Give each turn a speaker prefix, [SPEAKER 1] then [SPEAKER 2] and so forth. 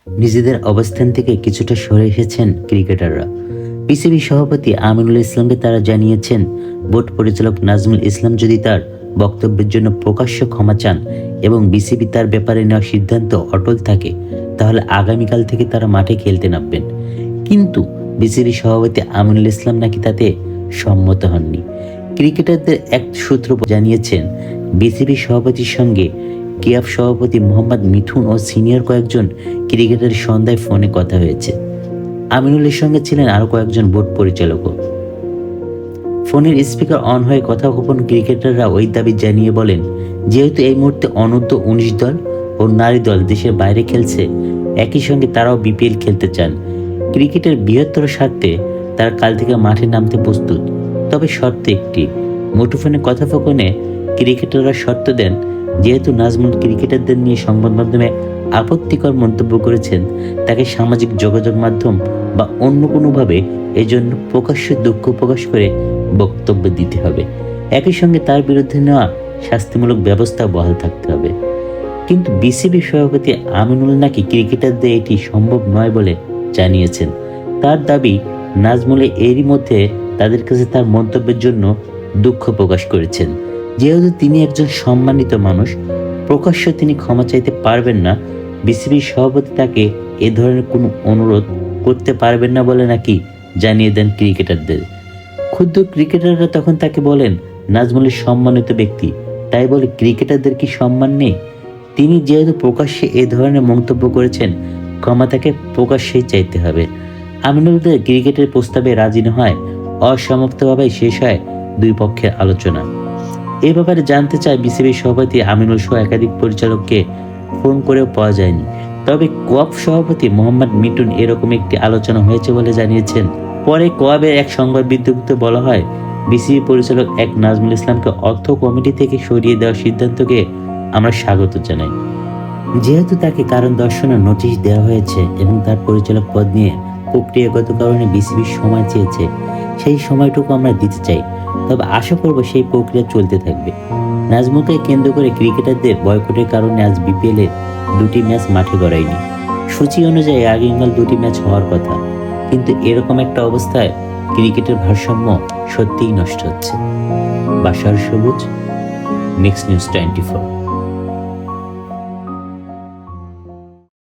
[SPEAKER 1] নিজেদের অবস্থান থেকে কিছুটা সরে এসেছেন ক্রিকেটাররা। বিসিবি সভাপতি আমিনুল ইসলামকে তারা জানিয়েছেন, বোর্ড পরিচালক নাজমুল ইসলাম যদি তার বক্তব্যের জন্য প্রকাশ্য ক্ষমা চান এবং বিসিবি তার ব্যাপারে নেওয়া সিদ্ধান্ত অটল থাকে, তাহলে আগামীকাল থেকে তারা মাঠে খেলতে নামবেন। কিন্তু বিসিবি সভাপতি আমিনুল ইসলাম নাকি তাতে সম্মত হননি। ক্রিকেটারদের এক সূত্র জানিয়েছেন, বিসিবি সভাপতির সঙ্গে কিয়াব সভাপতি মোহাম্মদ মিঠুন ও সিনিয়র কয়েকজন ক্রিকেটারের সন্ধ্যায় ফোনে কথা হয়েছে। আমিনুলের সঙ্গে ছিলেন আরও কয়েকজন বোর্ড পরিচালকও। ফোনের স্পিকার অন হয়ে কথা গোপন ক্রিকেটাররা ওই দাবি জানিয়ে বলেন, যেহেতু এই মুহূর্তে অনূর্ধ্ব 19 দল ও নারী দল দেশের বাইরে খেলছে, একই সঙ্গে তারাও বিপিএল খেলতে চান। ক্রিকেটের বৃহত্তর স্বার্থে তারা কাল থেকে মাঠে নামতে প্রস্তুত, তবে শর্ত একটি। মুঠোফোনে কথোপকথনে ক্রিকেটাররা শর্ত দেন, যেহেতু নাজমুল ক্রিকেটারদের নিয়ে সংবাদ মাধ্যমে আপত্তিকর মন্তব্য করেছেন, তাকে সামাজিক যোগাযোগ মাধ্যম বা অন্য কোনোভাবে এজন্য প্রকাশ্য দুঃখ প্রকাশ করে বক্তব্য দিতে হবে। একই সঙ্গে তার বিরুদ্ধে নেওয়া শাস্তিমূলক ব্যবস্থা বহাল থাকতে হবে। কিন্তু বিসিবি সভাপতি আমিনুল নাকি ক্রিকেটারদের এটি সম্ভব নয় বলে জানিয়েছেন। তার দাবি, নাজমুল এরই মধ্যে তাদের কাছে তার মন্তব্যের জন্য দুঃখ প্রকাশ করেছেন। যেহেতু তিনি একজন সম্মানিত মানুষ, প্রকাশ্য তিনি ক্ষমা চাইতে পারবেন না। বিসিবি সভাপতি তাকে এ ধরনের কোনো অনুরোধ করতে পারবেন না বলে নাকি জানিয়ে দেন ক্রিকেটারদের। ক্ষুদ্র ক্রিকেটাররা তখন তাকে বলেন, নাজমুলের সম্মানিত ব্যক্তি, তাই বলে ক্রিকেটারদের কি সম্মান নেই? তিনি যেহেতু প্রকাশ্যে এ ধরনের মন্তব্য করেছেন, ক্ষমা তাকে প্রকাশ্যেই চাইতে হবে। আমিনুলদের ক্রিকেটের প্রস্তাবে রাজি না হয় অসমাপ্তভাবে শেষ হয় দুই পক্ষের আলোচনা। এ ব্যাপারে জানতে চায় বিসিবি সভাপতি আমিনুল সহ একাধিক পরিচালককে ফোন করেও পাওয়া যায়নি। তবে কোয়াব সভাপতি মোহাম্মদ মিঠুন এরকম একটি আলোচনা হয়েছে বলে জানিয়েছেন। পরে কোয়াবের এক সংবাদ বিজ্ঞপ্তিতে বলা হয়, বিসিবি পরিচালক এক নাজমুল ইসলামকে অর্থ কমিটি থেকে সরিয়ে দেওয়ার সিদ্ধান্তকে আমরা স্বাগত জানাই। যেহেতু তাকে কারণ দর্শানোর নোটিশ দেওয়া হয়েছে এবং তার পরিচালক পদ নিয়ে প্রক্রিয়াগত কারণে বিসিবি সময় চেয়েছে, সেই সময়টুকু আমরা দিতে চাই। তবে আশা করব সেই প্রক্রিয়া চলতে থাকবে। নাজমুলকে কেন্দ্র করে ক্রিকেটারদের বয়কটের কারণে আজ বিপিএল এর 2টি ম্যাচ মাঠে গড়ায়নি। সূচি অনুযায়ী আগামীকাল 2টি ম্যাচ হওয়ার কথা, কিন্তু এরকম একটা অবস্থায় ক্রিকেটের ভারসাম্য সত্যিই নষ্ট হচ্ছে। বাশার সবুজ, নেক্সট নিউজ 24।